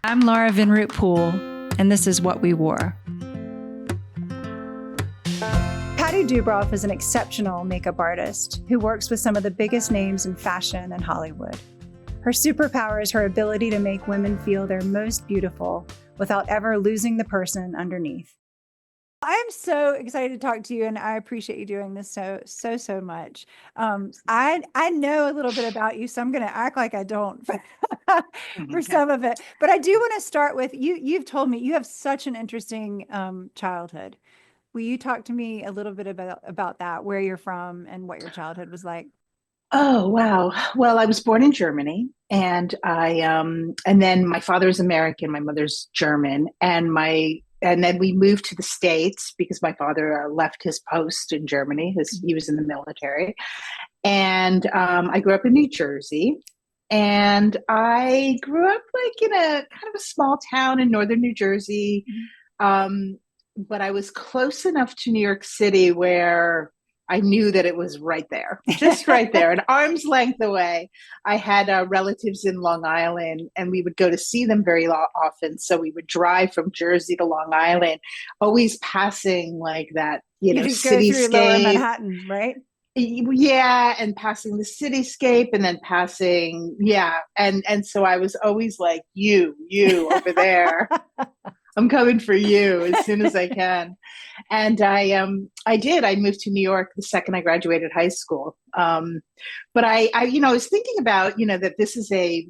I'm Laura Vinroot Poole, and this is What We Wore. Pati Dubroff is an exceptional makeup artist who works with some of the biggest names in fashion and Hollywood. Her superpower is her ability to make women feel their most beautiful without ever losing the person underneath. I am so excited to talk to you, and I appreciate you doing this so much. I know a little bit about you, so I'm going to act like I don't for some of it. But I do want to start with you. You've told me you have such an interesting childhood. Will you talk to me a little bit about that, where you're from and what your childhood was like? Oh, wow. Well, I was born in Germany, and and then my father is American, my mother's German, and then we moved to the States because my father left his post in Germany. He was in the military. And I grew up in New Jersey. And I grew up like in a kind of a small town in northern New Jersey. But I was close enough to New York City where I knew that it was right there, just right there, an arm's length away. I had relatives in Long Island, and we would go to see them very often. So we would drive from Jersey to Long Island, always passing like that, You just go through Lower Manhattan, right? Yeah, and passing the cityscape, and then passing, and so I was always like, you over there. I'm coming for you as soon as I can. And I did. I moved to New York the second I graduated high school. But I was thinking about, that this is a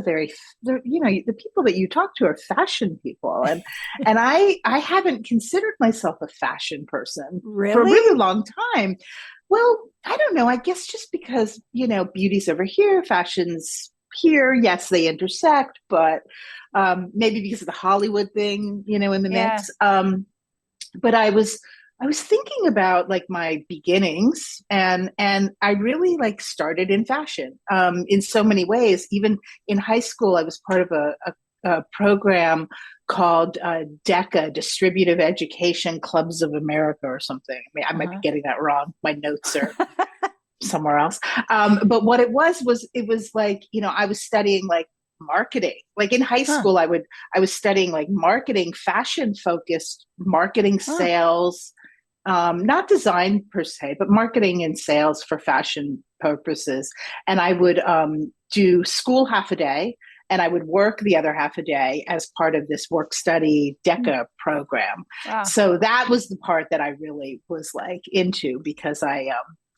very, the people that you talk to are fashion people. And I haven't considered myself a fashion person for a really long time. Well, I don't know. I guess just because, beauty's over here, fashion's here. Yes, they intersect, but maybe because of the Hollywood thing, in the mix. But I was thinking about like my beginnings, and I really like started in fashion in so many ways. Even in high school, I was part of a program called DECA, Distributive Education Clubs of America or something. I mean, I might be getting that wrong. My notes are somewhere else. But what it was like, I was studying like marketing. Like in high school, I was studying like marketing, fashion focused marketing, sales, not design per se, but marketing and sales for fashion purposes. And I would do school half a day, and I would work the other half a day as part of this work study DECA program. Wow. So that was the part that I really was like into, because I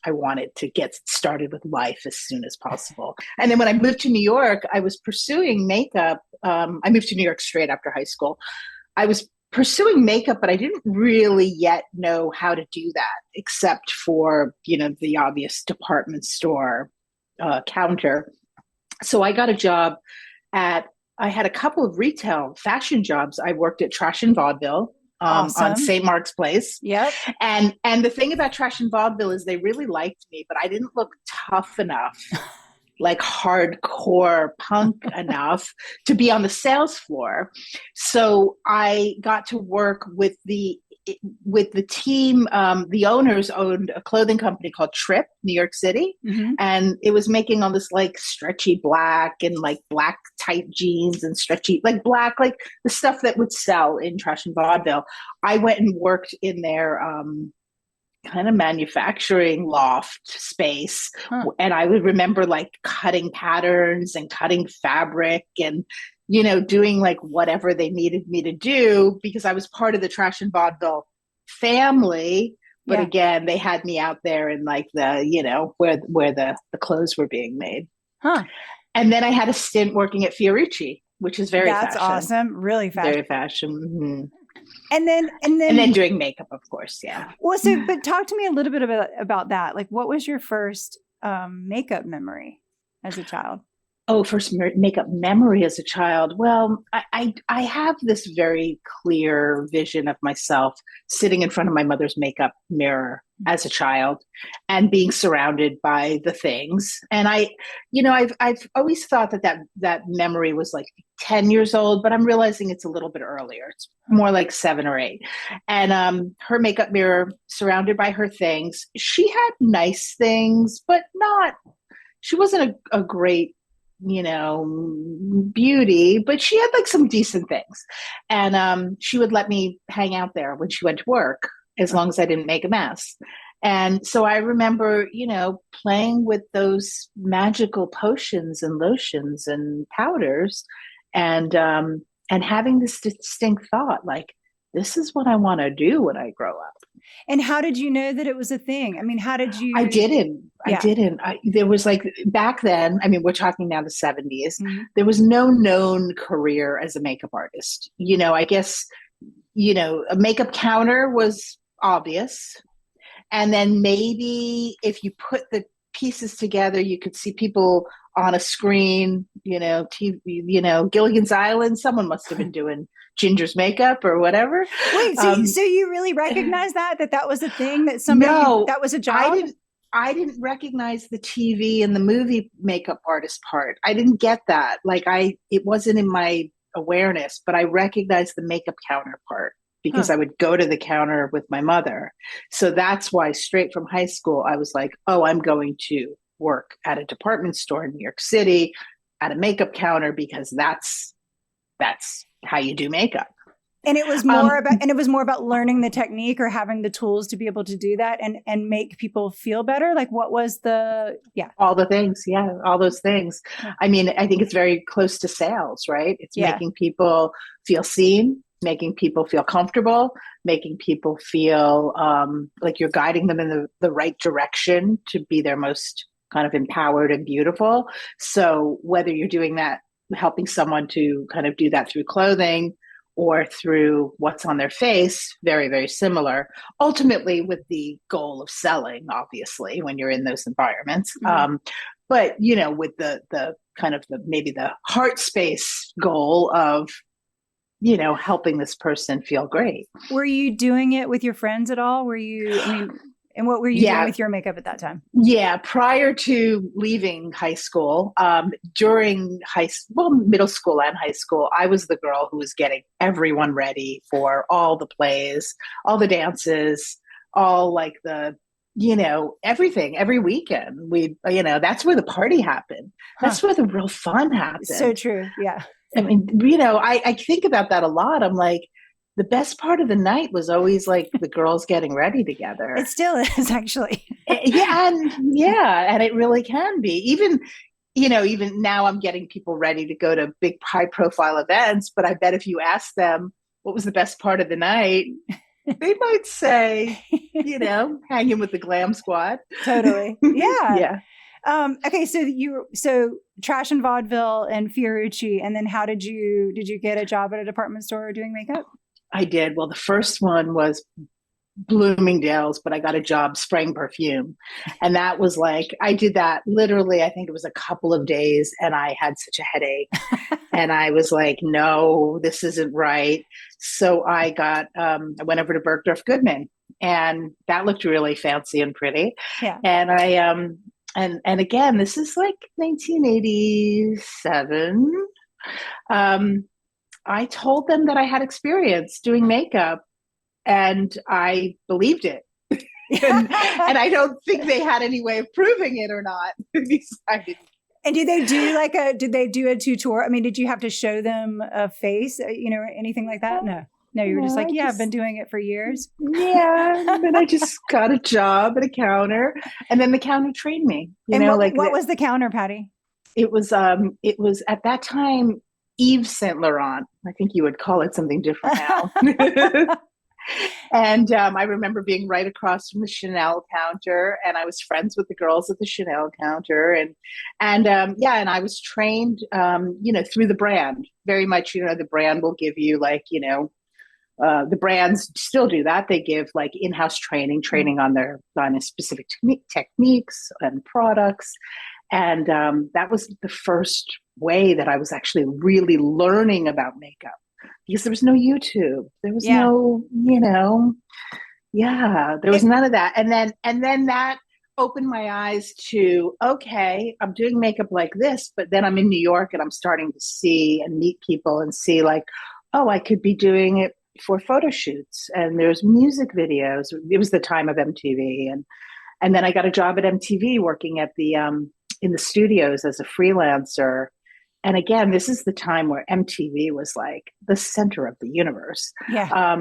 wanted to get started with life as soon as possible. And then when I moved to New York, I was pursuing makeup. I moved to New York straight after high school. I was pursuing makeup, but I didn't really yet know how to do that, except for, the obvious department store counter. So I got a job I had a couple of retail fashion jobs. I worked at Trash and Vaudeville. Awesome. On St. Mark's Place. Yep. And the thing about Trash and Vaudeville is they really liked me, but I didn't look tough enough, like hardcore punk enough to be on the sales floor. So I got to work with the team. The owners owned a clothing company called Trip, New York City. Mm-hmm. And it was making all this like stretchy black and like black tight jeans and stretchy, like black, like the stuff that would sell in Trash and Vaudeville. I went and worked in their kind of manufacturing loft space. And I would remember like cutting patterns and cutting fabric and doing like whatever they needed me to do, because I was part of the Trash and Vaudeville family. But again, they had me out there in like the, where the clothes were being made. And then I had a stint working at Fiorucci, which is That's fashion. Awesome. Really fashion. Very fashion. Mm-hmm. And then doing makeup, of course. Yeah. Well, but talk to me a little bit about that. Like, what was your first makeup memory as a child? Oh, first makeup memory as a child. Well, I have this very clear vision of myself sitting in front of my mother's makeup mirror as a child and being surrounded by the things. And I've always thought that memory was like 10 years old, but I'm realizing it's a little bit earlier. It's more like 7 or 8. And her makeup mirror surrounded by her things. She had nice things, but she wasn't a great beauty, but she had like some decent things. And she would let me hang out there when she went to work, as long as I didn't make a mess. And so I remember, playing with those magical potions and lotions and powders, and having this distinct thought, like, this is what I want to do when I grow up. And how did you know that it was a thing? I mean, how did you? I didn't. There was like, back then, I mean, we're talking now the 70s, there was no known career as a makeup artist. I guess, a makeup counter was obvious. And then maybe if you put the pieces together, you could see people on a screen, TV, Gilligan's Island, someone must have been doing Ginger's makeup or whatever. Wait, so you really recognize that was a thing, that somebody, that was a job? I didn't recognize the TV and the movie makeup artist part. I didn't get that. Like it wasn't in my awareness, but I recognized the makeup counter part, because I would go to the counter with my mother. So that's why straight from high school, I was like, oh, I'm going to work at a department store in New York City at a makeup counter, because that's how you do makeup. And it was more about learning the technique, or having the tools to be able to do that and make people feel better. Like, what was all the things. Yeah. All those things. Yeah. I mean, I think it's very close to sales, right? It's making people feel seen, making people feel comfortable, making people feel like you're guiding them in the right direction to be their most kind of empowered and beautiful. So whether you're doing that, helping someone to kind of do that through clothing or through what's on their face, very, very similar, ultimately with the goal of selling, obviously, when you're in those environments. But, with the kind of maybe the heart space goal of, helping this person feel great. Were you doing it with your friends at all? And what were you doing with your makeup at that time? Yeah, prior to leaving high school, during middle school and high school, I was the girl who was getting everyone ready for all the plays, all the dances, all like the, everything, every weekend. That's where the party happened. That's where the real fun happened. So true. Yeah. I mean, I think about that a lot. I'm like, the best part of the night was always like the girls getting ready together. It still is, actually. And it really can be. Even now I'm getting people ready to go to big high profile events, but I bet if you ask them what was the best part of the night, they might say, hanging with the glam squad. Totally. Yeah. Yeah. Okay. So Trash and Vaudeville and Fiorucci. And then how did you get a job at a department store doing makeup? I did. Well, the first one was Bloomingdale's, but I got a job spraying perfume. And that was like, I did that literally, I think it was a couple of days, and I had such a headache. And I was like, no, this isn't right. So I went over to Bergdorf Goodman, and that looked really fancy and pretty. Yeah. And I, and again, this is like 1987. I told them that I had experience doing makeup, and I believed it. and I don't think they had any way of proving it or not. And did they do a tutorial? I mean, did you have to show them a face, anything like that? No, you were just like, I've been doing it for years. Yeah. And then I just got a job at a counter, and then the counter trained me. What was the counter, Patti? It was at that time, Yves Saint Laurent. I think you would call it something different now. And I remember being right across from the Chanel counter, and I was friends with the girls at the Chanel counter, and I was trained, through the brand very much. The brand will give you the brands still do that. They give like in-house training on a specific techniques and products. And that was the first way that I was actually really learning about makeup, because there was no YouTube. There was no, there was none of that. And then that opened my eyes to, okay, I'm doing makeup like this, but then I'm in New York and I'm starting to see and meet people and see like, oh, I could be doing it for photo shoots, and there's music videos. It was the time of MTV. And then I got a job at MTV working at the in the studios as a freelancer. And again, this is the time where MTV was like the center of the universe. Yeah.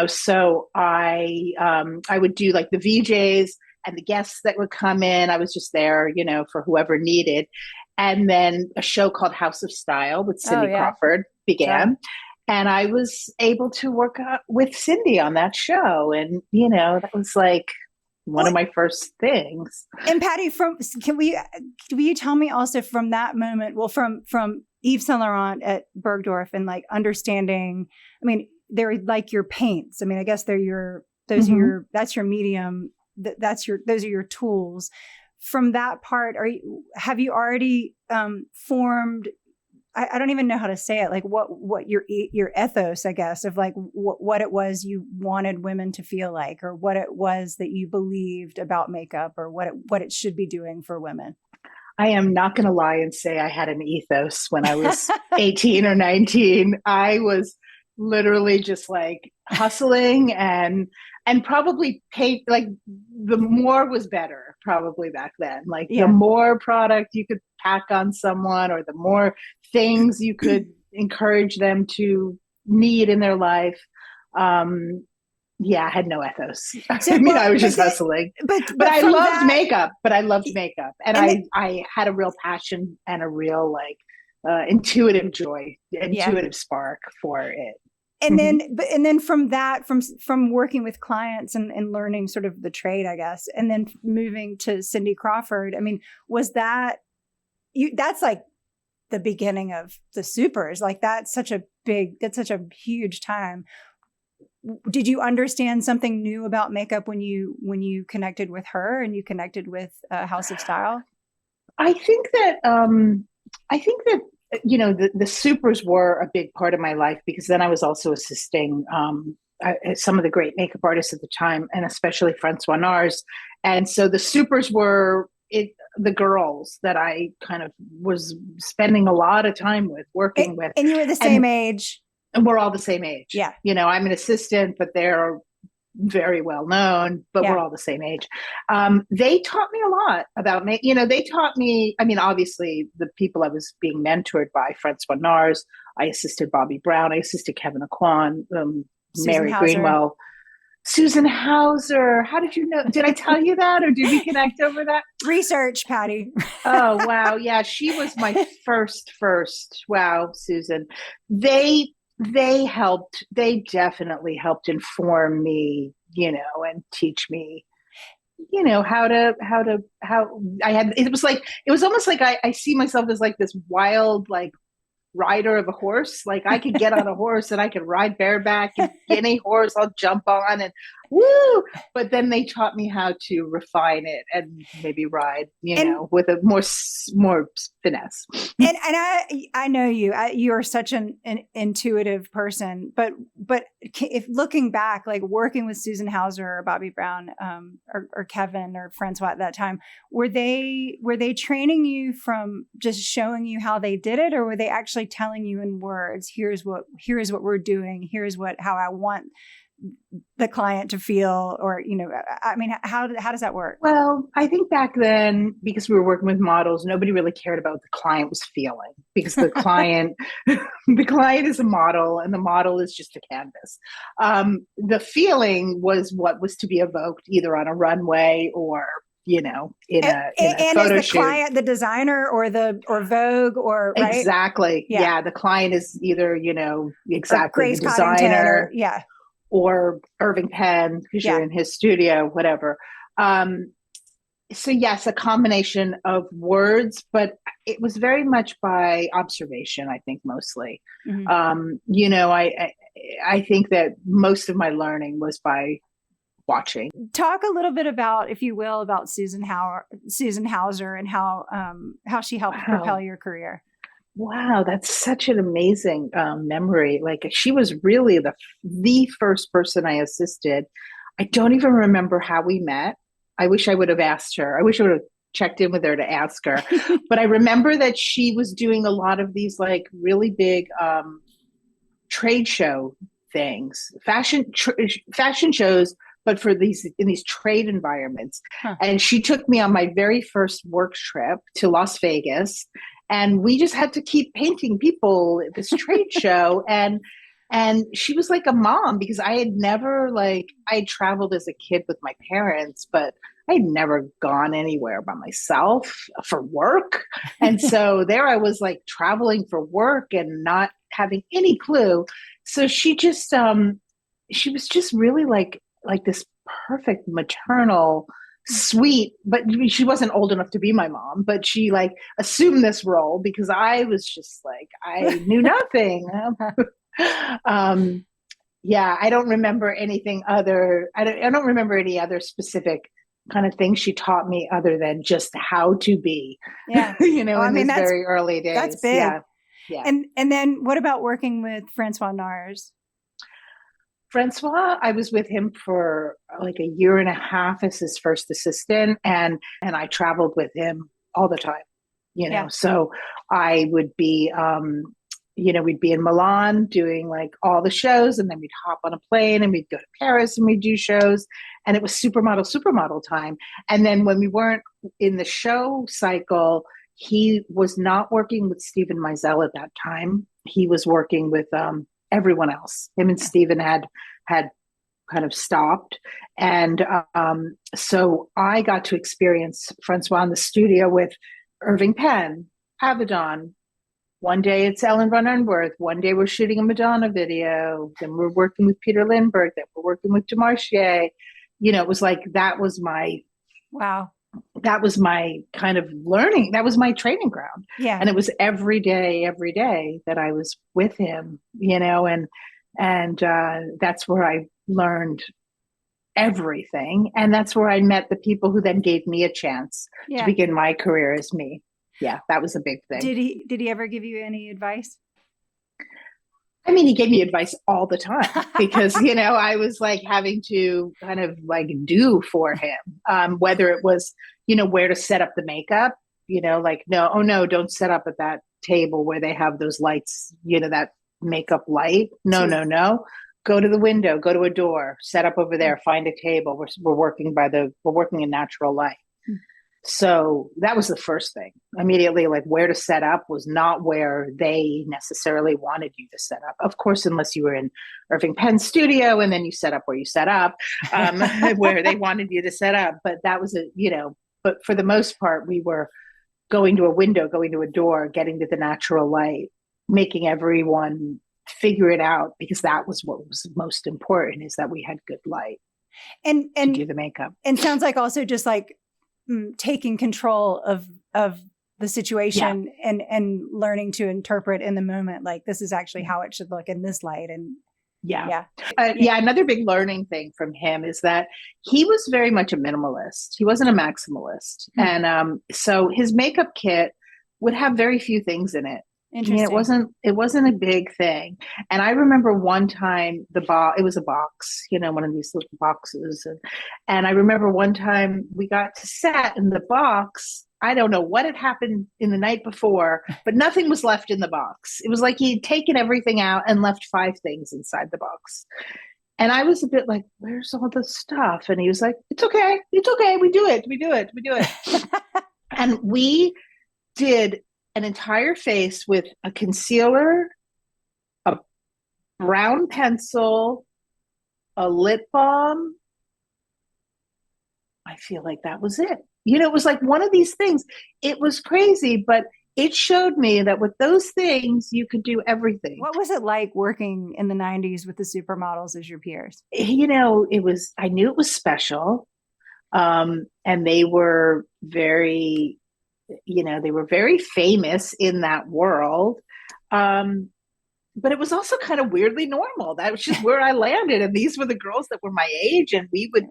So I would do like the VJs and the guests that would come in. I was just there, for whoever needed. And then a show called House of Style with Cindy Crawford began. Sure. And I was able to work with Cindy on that show. And, that was like one of my first things. And Patti, will you tell me also from that moment, well, from Yves Saint Laurent at Bergdorf and like understanding, I mean, they're like your paints. I mean, I guess they're that's your medium. Those are your tools. From that part, have you already formed, I don't even know how to say it, like what your ethos, I guess, of like what it was you wanted women to feel like, or what it was that you believed about makeup, or what it should be doing for women? I am not going to lie and say I had an ethos when I was 18 or 19. I was literally just like hustling and probably paid, like the more was better probably back then. Like the more product you could pack on someone, or the more things you could encourage them to need in their life. I had no ethos. So, I was just hustling. But I loved makeup. And I had a real passion and a real intuitive joy, intuitive spark for it. And then from that, from working with clients and learning sort of the trade, I guess, and then moving to Cindy Crawford, I mean, was that's like the beginning of the supers. Like that's such a huge time. Did you understand something new about makeup when you connected with her and you connected with House of Style? I think that the supers were a big part of my life, because then I was also assisting some of the great makeup artists at the time, and especially Francois Nars. And so the supers were the girls that I kind of was spending a lot of time with, working with. And you were the same age. And we're all the same age. Yeah. I'm an assistant, but they're very well known, but we're all the same age. They taught me a lot about me. They taught me, obviously the people I was being mentored by, Francois Nars, I assisted Bobby Brown, I assisted Kevin Aquan, Mary Hauser. Greenwell, Susan Hauser. How did you know? Did I tell you that, or did we connect over that? Research, Patti. Oh, wow. Yeah. She was my first. Wow, Susan. They definitely helped inform me, and teach me, how it was almost like I see myself as like this wild, like rider of a horse. Like I could get on a horse and I could ride bareback, and any horse I'll jump on and woo. But then they taught me how to refine it and maybe ride, with a more finesse. And I know you are such an intuitive person, but if looking back, like working with Susan Hauser or Bobby Brown, or Kevin or Francois at that time, were they training you from just showing you how they did it, or were they actually telling you in words, here's what we're doing, here's how I want the client to feel, or how does that work? Well, I think back then, because we were working with models, nobody really cared about what the client was feeling, because the client is a model and the model is just a canvas. The feeling was what was to be evoked either on a runway or in a photo is the client the designer or Vogue, or right? Exactly. Yeah. The client is either exactly the designer, or Irving Penn, because you're in his studio, whatever. So yes, a combination of words, but it was very much by observation, I think, mostly. Mm-hmm. I think that most of my learning was by watching. Talk a little bit about, if you will, about Susan Hauser and how she helped propel your career. Wow, that's such an amazing memory. Like, she was really the first person I assisted. I don't even remember how we met. I wish I would have asked her. I wish I would have checked in with her to ask her. But I remember that she was doing a lot of these like really big trade show things, fashion shows but for in these trade environments. Huh. And she took me on my very first work trip to Las Vegas, and we just had to keep painting people at this trade show. And she was like a mom, because I had traveled as a kid with my parents, but I had never gone anywhere by myself for work. And so there I was, like, traveling for work and not having any clue. So she just, she was just really like this perfect maternal, sweet, but she wasn't old enough to be my mom, but she, like, assumed this role because I was just like, I knew nothing. Yeah, I don't remember anything other. I don't remember any other specific kind of things she taught me other than just how to be. Yeah. In these very early days. That's big. Yeah. Yeah. And then what about working with Francois Nars? Francois, I was with him for like a year and a half as his first assistant, and I traveled with him all the time. Yeah. So I would be we'd be in Milan doing, like, all the shows, and then we'd hop on a plane and we'd go to Paris and we'd do shows, and it was supermodel time. And then when we weren't in the show cycle, he was not working with Stephen Meisel at that time. He was working with everyone else. Him and Stephen had kind of stopped. And so I got to experience Francois in the studio with Irving Penn, Avedon. One day it's Ellen von Unworth. One day we're shooting a Madonna video. Then we're working with Peter Lindbergh. Then we're working with Demarchier. It was like, that was my kind of learning. That was my training ground. Yeah. And it was every day that I was with him, and that's where I learned everything. And that's where I met the people who then gave me a chance to begin my career as me. Yeah, that was a big thing. Did he ever give you any advice? I mean, he gave me advice all the time because, I was, like, having to kind of, like, do for him, whether it was, where to set up the makeup, like, no, don't set up at that table where they have those lights, that makeup light. No. Go to the window, go to a door, set up over there, find a table. We're working in natural light. So that was the first thing. Immediately, like, where to set up was not where they necessarily wanted you to set up. Of course, unless you were in Irving Penn's studio and then you set up where you set up, where they wanted you to set up. But that was but for the most part, we were going to a window, going to a door, getting to the natural light, making everyone figure it out, because that was what was most important, is that we had good light and to do the makeup. And sounds like also just like taking control of the situation and learning to interpret in the moment, like, this is actually how it should look in this light. And another big learning thing from him is that he was very much a minimalist. He wasn't a maximalist. And so his makeup kit would have very few things in it. It wasn't a big thing. And I remember one time it was a box, one of these little boxes. And I remember one time we got to set in the box. I don't know what had happened in the night before, but nothing was left in the box. It was like he'd taken everything out and left 5 things inside the box. And I was a bit like, where's all the stuff? And he was like, it's okay. We do it. And we did an entire face with a concealer, a brown pencil, a lip balm. I feel like that was it. It was like one of these things. It was crazy, but it showed me that with those things, you could do everything. What was it like working in the 90s with the supermodels as your peers? I knew it was special. And they were very famous in that world. But it was also kind of weirdly normal. That was just where I landed. And these were the girls that were my age. And we would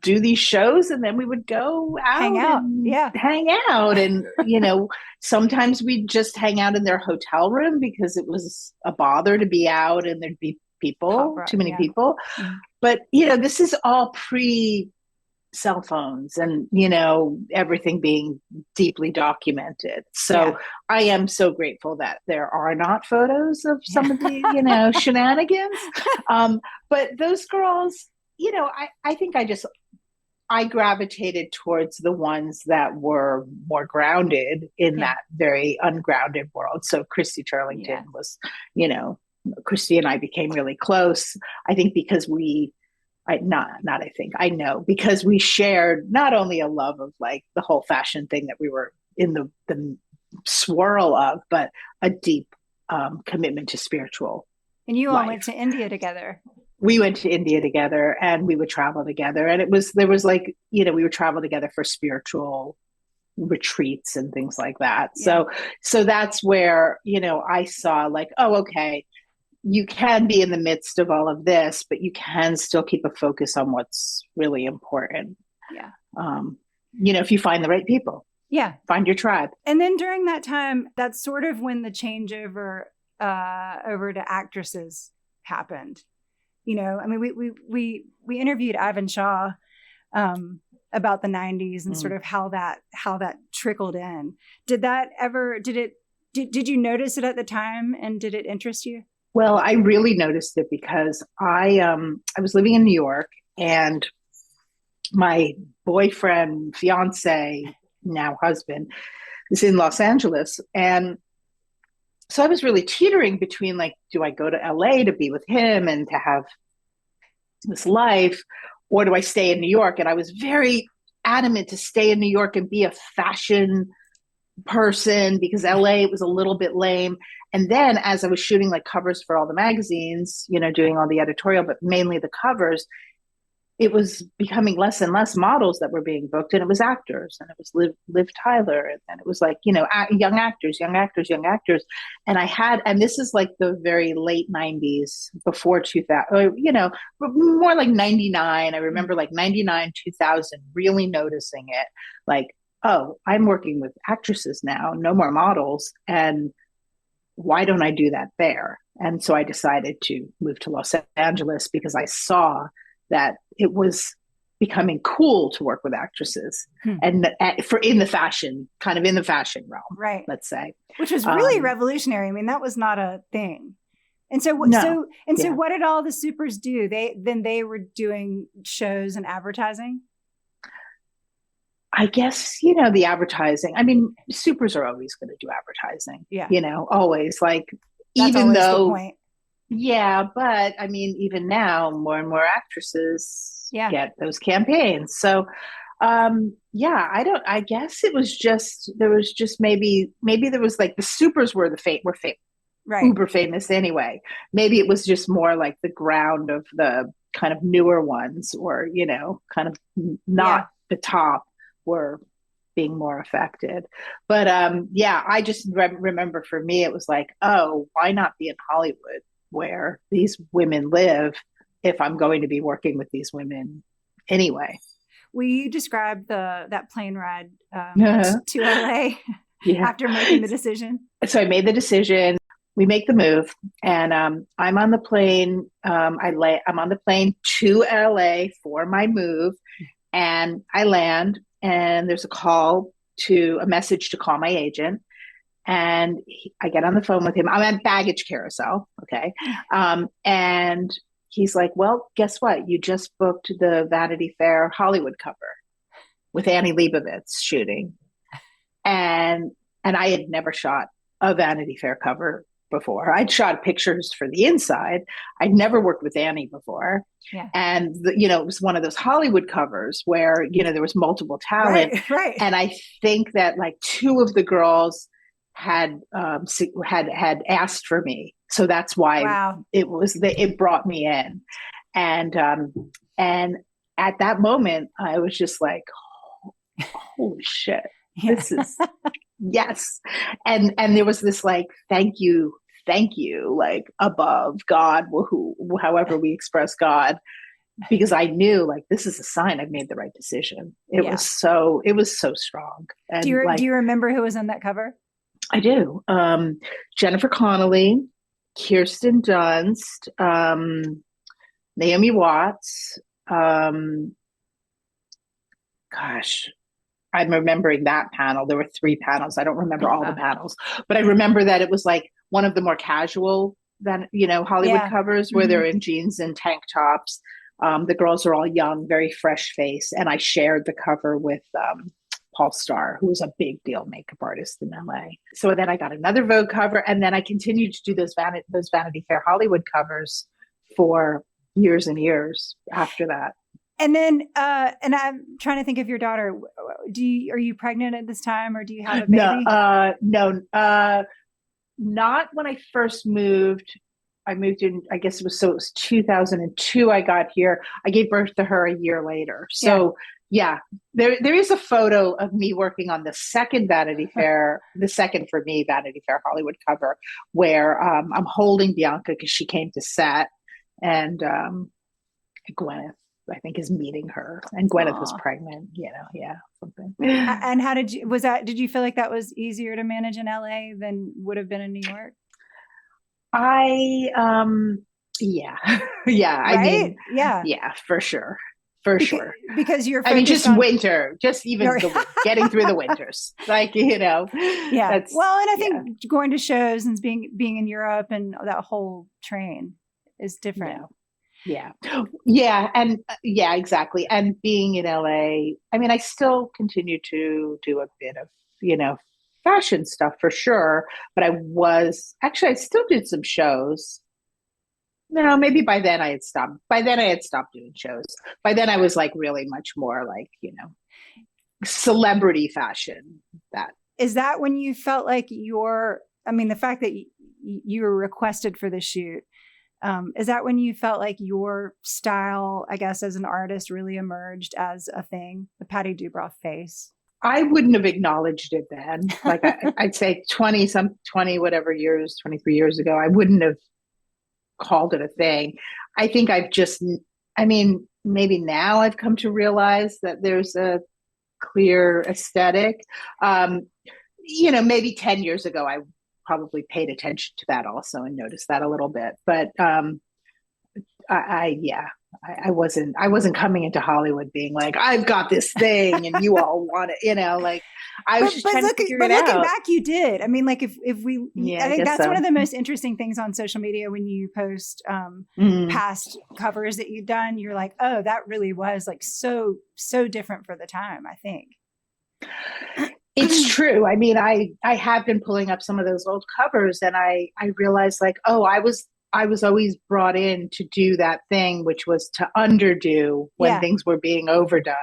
do these shows, and then we would go out, hang out. And, sometimes we'd just hang out in their hotel room because it was a bother to be out and there'd be too many people. Mm-hmm. But, this is all cell phones and, everything being deeply documented. So I am so grateful that there are not photos of some of the, shenanigans. But those girls, I think I gravitated towards the ones that were more grounded in that very ungrounded world. So Christy Turlington was, Christy and I became really close. I think because I know because we shared not only a love of like the whole fashion thing that we were in the swirl of, but a deep commitment to spiritual. And you all went to India together. We went to India together and we would travel together. And there was like, we would travel together for spiritual retreats and things like that. Yeah. So that's where, I saw like, oh, okay, you can be in the midst of all of this, but you can still keep a focus on what's really important. Yeah. If you find the right people. Yeah. Find your tribe. And then during that time, that's sort of when the changeover over to actresses happened. I mean, we interviewed Ivan Shaw about the 90s and sort of how that trickled in. Did you notice it at the time, and did it interest you? Well, I really noticed it because I was living in New York, and my boyfriend, fiance, now husband, is in Los Angeles. And so I was really teetering between like, do I go to LA to be with him and to have this life, or do I stay in New York? And I was very adamant to stay in New York and be a fashion person because LA was a little bit lame. And then as I was shooting like covers for all the magazines, doing all the editorial, but mainly the covers, it was becoming less and less models that were being booked, and it was actors, and it was Liv Tyler, and it was like, young actors. And this is like the very late 90s, before 2000, more like 99. I remember like 99, 2000, really noticing it, like, oh, I'm working with actresses now, no more models. And why don't I do that there? And so I decided to move to Los Angeles because I saw that it was becoming cool to work with actresses and in the fashion realm, right? Let's say, which was really revolutionary. I mean, that was not a thing. And so what did all the supers do? They were doing shows and advertising. I guess, the advertising, I mean, supers are always going to do advertising, always, like, that's even though, the point. Yeah, but I mean, even now, more and more actresses get those campaigns. So, I guess it was there was just maybe there was like the supers were right, uber famous anyway. Maybe it was just more like the ground of the kind of newer ones, or, kind of not the top, were being more affected. But I just remember for me, it was like, oh, why not be in Hollywood, where these women live, if I'm going to be working with these women anyway? Will you describe that plane ride to LA after making the decision? So I made the decision. We make the move, and I'm on the plane. I'm on the plane to LA for my move, and I land, and there's a message to call my agent. And I get on the phone with him. I'm at baggage carousel. Okay. And he's like, well, guess what? You just booked the Vanity Fair Hollywood cover with Annie Leibovitz shooting. And I had never shot a Vanity Fair cover before. I'd shot pictures for the inside. I'd never worked with Annie before. Yeah. And, it was one of those Hollywood covers where, there was multiple talent. Right. And I think that like two of the girls had asked for me, so that's why it brought me in, and at that moment I was just like, holy shit, this is yes, and there was this like thank you, like above God, however we express God, because I knew like this is a sign I've made the right decision. It was so strong. And do you remember who was on that cover? I do. Jennifer Connelly, Kirsten Dunst, Naomi Watts, gosh, I'm remembering that panel. There were 3 panels. I don't remember all the panels, but I remember that it was like one of the more casual than, Hollywood covers where they're in jeans and tank tops. The girls are all young, very fresh face. And I shared the cover with Paul Starr, who was a big deal makeup artist in LA. So then I got another Vogue cover, and then I continued to do those Vanity Fair Hollywood covers for years and years after that. And then, and I'm trying to think of your daughter. Are you pregnant at this time, or do you have a baby? No, not when I first moved. I moved in, I guess it was 2002 I got here. I gave birth to her a year later. So yeah, there is a photo of me working on the second Vanity Fair, the second for me Vanity Fair Hollywood cover, where I'm holding Bianca because she came to set, and Gwyneth, I think, is meeting her, and Gwyneth was pregnant, something. And how did you feel like that was easier to manage in LA than would have been in New York? I Right? For sure. Because you're just winter, just even getting through the winters, like, Well, and I think going to shows and being in Europe and that whole train is different. Yeah, and exactly. And being in LA, I mean, I still continue to do a bit of, fashion stuff for sure, but I still did some shows. No, maybe by then I had stopped. By then I had stopped doing shows. By then I was like really much more like, celebrity fashion. Is that when you felt like the fact that you were requested for the shoot, is that when you felt like your style, I guess, as an artist really emerged as a thing, the Pati Dubroff face? I wouldn't have acknowledged it then. Like I'd say 23 years ago, I wouldn't have called it a thing. I think maybe now I've come to realize that there's a clear aesthetic. Maybe 10 years ago, I probably paid attention to that also and noticed that a little bit. But I wasn't coming into Hollywood being like, I've got this thing and you all want it, like I was just trying to figure it out. Looking back, you did. I mean, like if we, I think that's one of the most interesting things on social media when you post past covers that you've done. You're like, oh, that really was like so different for the time, I think. It's true. I mean, I have been pulling up some of those old covers and I realized like, oh, I was always brought in to do that thing, which was to underdo when things were being overdone,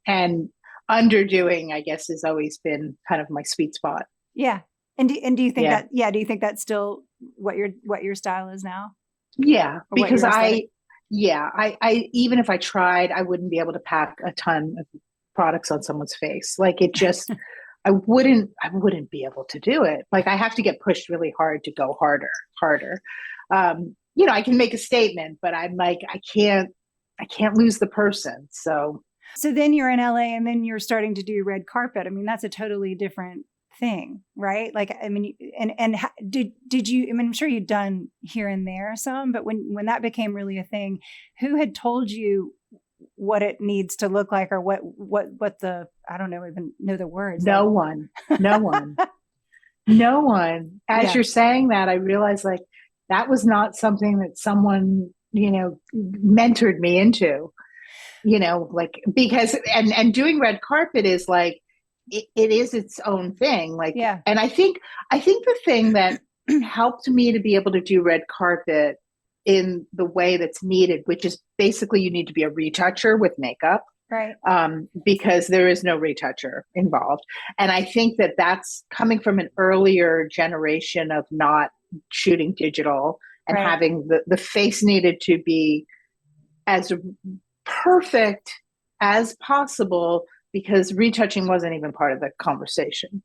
and underdoing, I guess, has always been kind of my sweet spot. Yeah. And do you think do you think that's still what your style is now? Yeah, because I even if I tried, I wouldn't be able to pack a ton of products on someone's face. Like it just, I wouldn't be able to do it. Like I have to get pushed really hard to go harder. I can make a statement, but I'm like, I can't lose the person. So then you're in LA and then you're starting to do red carpet. I mean, that's a totally different thing, right? Like, I mean, and did you, I mean, I'm sure you'd done here and there some, but when that became really a thing, who had told you what it needs to look like, or what the, I don't know, even know the words. No one. As you're saying that, I realized like that was not something that someone, mentored me into, like, because, and doing red carpet is like, it is its own thing. Like, and I think the thing that helped me to be able to do red carpet in the way that's needed, which is basically you need to be a retoucher with makeup, right? Because there is no retoucher involved. And I think that that's coming from an earlier generation of not shooting digital and having the face needed to be as perfect as possible, because retouching wasn't even part of the conversation.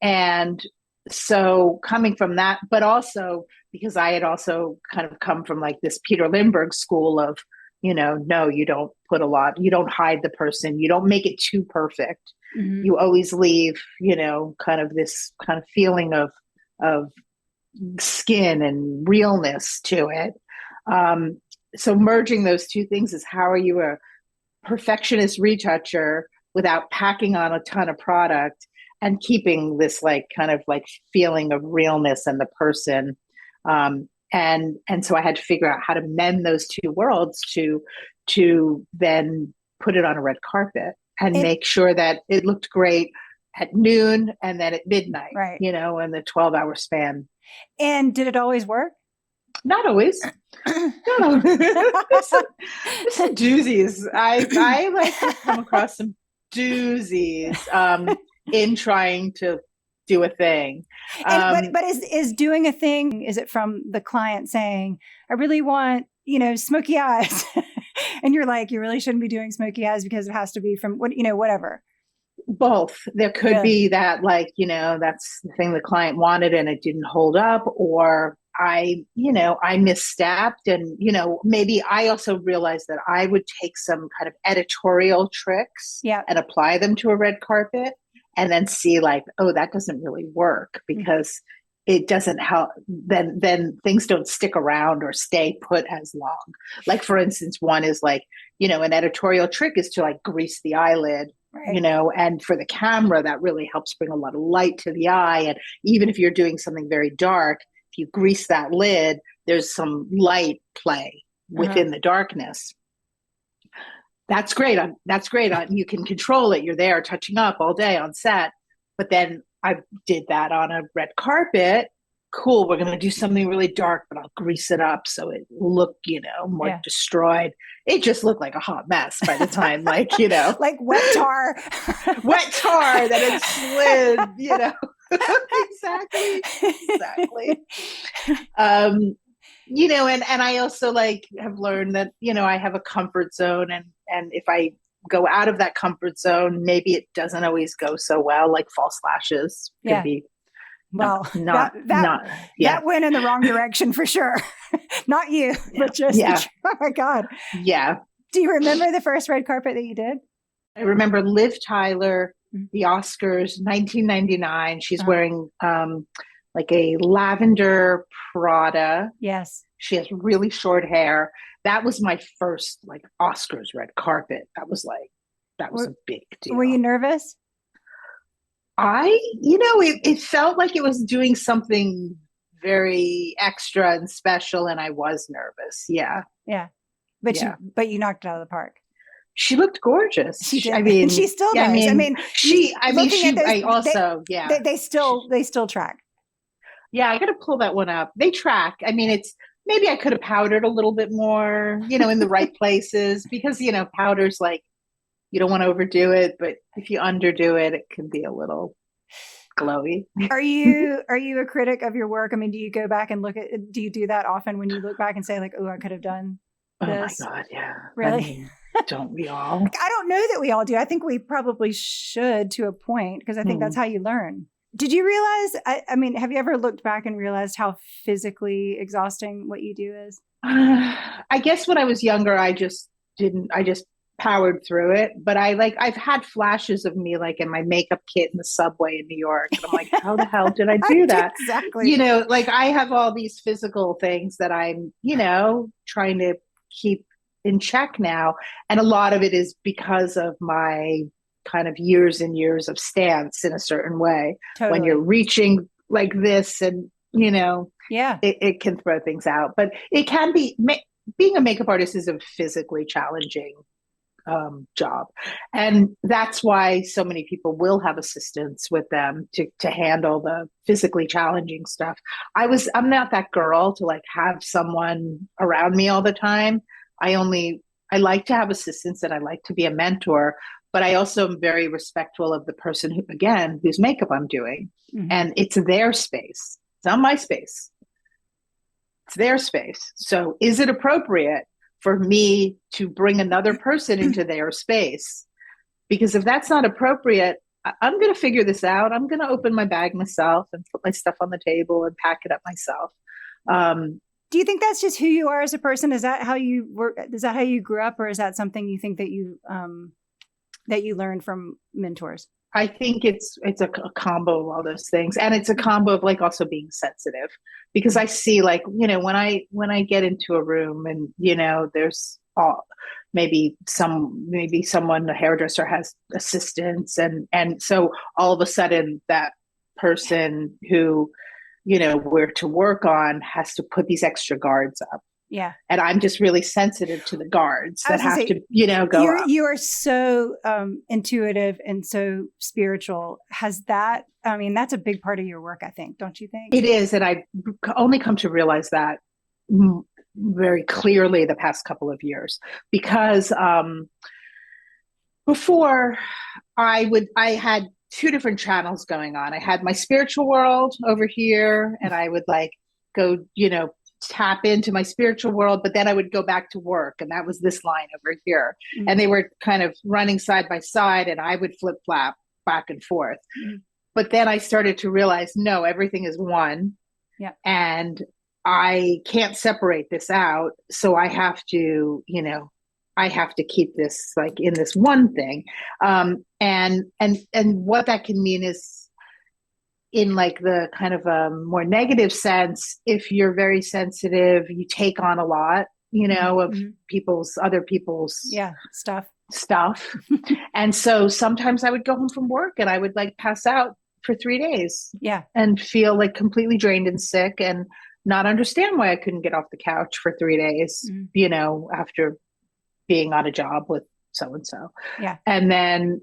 And so coming from that, but also because I had also kind of come from like this Peter Lindbergh school of, no, you don't put a lot, you don't hide the person, you don't make it too perfect. Mm-hmm. You always leave, kind of this kind of feeling of skin and realness to it. So merging those two things is, how are you perfectionist retoucher without packing on a ton of product and keeping this like kind of like feeling of realness and the person. And so I had to figure out how to mend those two worlds to then put it on a red carpet and make sure that it looked great at noon and then at midnight, right, in the 12-hour span. And did it always work? Not always. No. There's some doozies. I like to come across some doozies in trying to do a thing. But is doing a thing, is it from the client saying, I really want, smoky eyes? And you're like, you really shouldn't be doing smoky eyes because it has to be from whatever. Both. There could be that, like, that's the thing the client wanted and it didn't hold up, or I misstepped. And, maybe I also realized that I would take some kind of editorial tricks and apply them to a red carpet and then see like, oh, that doesn't really work because it doesn't help. Then things don't stick around or stay put as long. Like, for instance, one is like, an editorial trick is to like grease the eyelid. Right. And for the camera, that really helps bring a lot of light to the eye. And even if you're doing something very dark, if you grease that lid, there's some light play within the darkness. That's great. You can control it. You're there touching up all day on set. But then I did that on a red carpet. Cool. We're going to do something really dark, but I'll grease it up so it looked, more destroyed. It just looked like a hot mess by the time, like, like wet tar that it slid, Exactly. And I also like have learned that, I have a comfort zone and if I go out of that comfort zone, maybe it doesn't always go so well, like false lashes could be. Well, that went in the wrong direction for sure. Not you, but just, oh my God. Yeah. Do you remember the first red carpet that you did? I remember Liv Tyler, the Oscars, 1999. She's wearing like a lavender Prada. Yes. She has really short hair. That was my first like Oscars red carpet. That was a big deal. Were you nervous? It felt like it was doing something very extra and special, and I was nervous. Yeah. Yeah. But you knocked it out of the park. She looked gorgeous. She did. And she still does. They still track. Yeah, I got to pull that one up. They track. I mean, maybe I could have powdered a little bit more, in the right places because, powder's like, you don't want to overdo it, but if you underdo it, it can be a little glowy. Are you a critic of your work? I mean, do you go back and do you do that often when you look back and say like, oh, I could have done this? Oh my God. Yeah. Really? Don't we all? I don't know that we all do. I think we probably should to a point because I think that's how you learn. Did you realize, have you ever looked back and realized how physically exhausting what you do is? I guess when I was younger, I just powered through it. But I've had flashes of me like in my makeup kit in the subway in New York. And I'm like, how the hell did I do that? Exactly. Like I have all these physical things that I'm, trying to keep in check now. And a lot of it is because of my kind of years and years of stance in a certain way. Totally. When you're reaching like this and, it can throw things out. But it can be, being a makeup artist is a physically challenging job. And that's why so many people will have assistants with them to handle the physically challenging stuff. I'm not that girl to like have someone around me all the time. I like to have assistants and I like to be a mentor, but I also am very respectful of the person whose makeup I'm doing. Mm-hmm. And it's their space. It's not my space. It's their space. So is it appropriate for me to bring another person into their space? Because if that's not appropriate, I'm going to figure this out. I'm going to open my bag myself and put my stuff on the table and pack it up myself. Do you think that's just who you are as a person? Is that how you work? Is that how you grew up, or is that something you think that you learned from mentors? I think it's a combo of all those things, and it's a combo of like also being sensitive, because I see like when I get into a room and there's all someone, a hairdresser, has assistants, and so all of a sudden that person who, we're to work on has to put these extra guards up. Yeah. And I'm just really sensitive to the guards that have to, go up. You are so intuitive and so spiritual. That's a big part of your work, I think. Don't you think? It is. And I've only come to realize that very clearly the past couple of years, because before I had two different channels going on. I had my spiritual world over here, and I would go, tap into my spiritual world, but then I would go back to work, and that was this line over here. Mm-hmm. And they were kind of running side by side, and I would flip flap back and forth. Mm-hmm. But then I started to realize, no, everything is one. Yeah. And I can't separate this out. So I have to, keep this in this one thing. And what that can mean is, in the kind of a more negative sense, if you're very sensitive, you take on a lot, of other people's stuff. And so sometimes I would go home from work and I would pass out for 3 days. Yeah. And feel completely drained and sick, and not understand why I couldn't get off the couch for 3 days, after being on a job with so-and-so. Yeah. And then,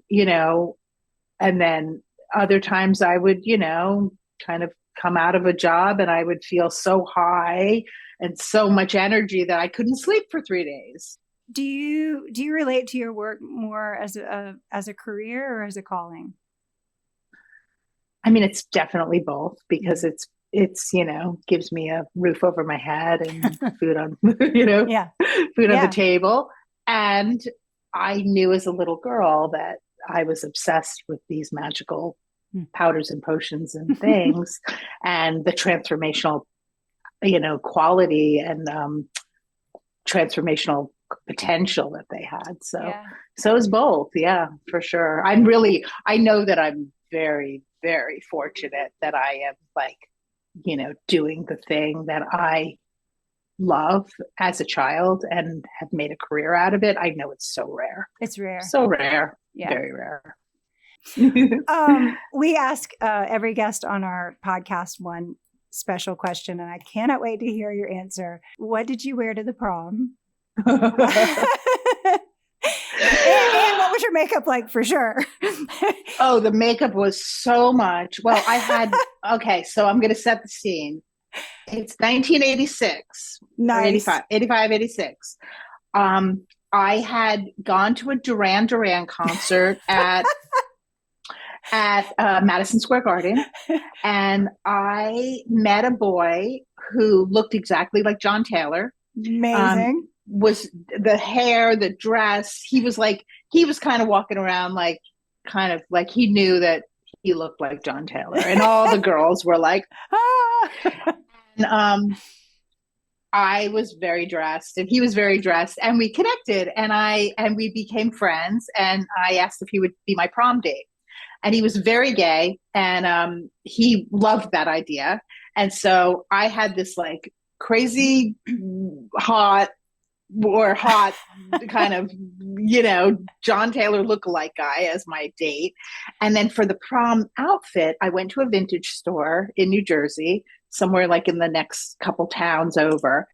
other times I would, kind of come out of a job and I would feel so high and so much energy that I couldn't sleep for 3 days. Do you relate to your work more as a career or as a calling? I mean, it's definitely both, because it's gives me a roof over my head and food on, food on the table. And I knew as a little girl that I was obsessed with these magical powders and potions and things, and the transformational, quality and transformational potential that they had. So it's both. Yeah, for sure. I know that I'm very, very fortunate that I am doing the thing that I love as a child and have made a career out of it. I know it's so rare. It's rare. So rare. Yeah. Very rare. We ask every guest on our podcast one special question, and I cannot wait to hear your answer. What did you wear to the prom? and what was your makeup like, for sure? Oh, the makeup was so much. Well, okay, so I'm going to set the scene. It's 1986. Nice. 85, 86. I had gone to a Duran concert at Madison Square Garden, and I met a boy who looked exactly like John Taylor. Amazing. Was the hair, the dress. He was kind of walking around he knew that he looked like John Taylor, and all the girls were like, ah. And I was very dressed, and he was very dressed, and we connected, and we became friends, and I asked if he would be my prom date. And he was very gay, and he loved that idea. And so I had this crazy hot kind of, John Taylor lookalike guy as my date. And then for the prom outfit, I went to a vintage store in New Jersey, somewhere in the next couple towns over.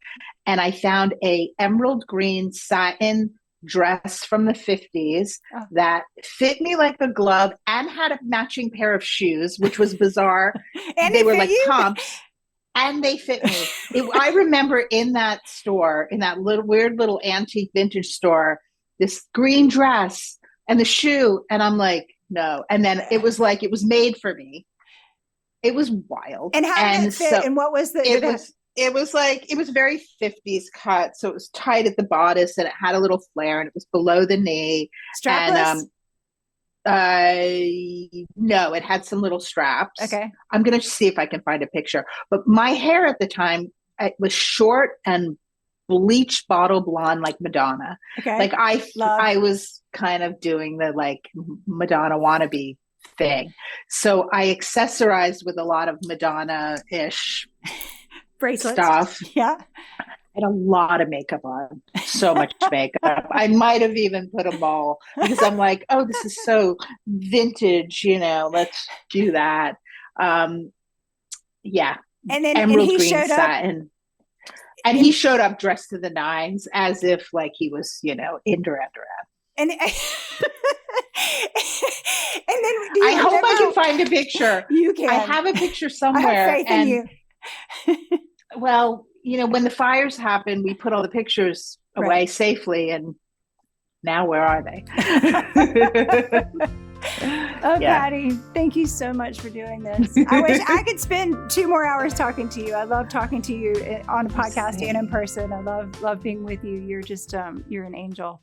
And I found a emerald green satin dress from the 50s that fit me like a glove and had a matching pair of shoes, which was bizarre. And they were pumps, and they fit me. I remember in that store, in that weird little antique vintage store, this green dress and the shoe, and I'm like, no. And then it was it was made for me. It was wild. And how did it fit? And what was it was very 50s cut. So it was tight at the bodice, and it had a little flare, and it was below the knee. Strapless? And no, it had some little straps. Okay. I'm going to see if I can find a picture. But my hair at the time, it was short and bleach bottle blonde like Madonna. Okay. I was kind of doing the Madonna wannabe thing. So I accessorized with a lot of Madonna-ish bracelets stuff. Yeah. I had a lot of makeup on. so much makeup. I might have even put a mole because I'm like, oh, this is so vintage, let's do that. Yeah. And then Emerald he green showed satin. And he showed up dressed to the nines as if like he was, in Duran. And and then I hope I can find a picture. You can. I have a picture somewhere. I have faith in you. Well, when the fires happened, we put all the pictures away safely, and now where are they? Patti, thank you so much for doing this. I wish I could spend 2 more hours talking to you. I love talking to you on a podcast and in person. I love being with you. You're just, you're an angel.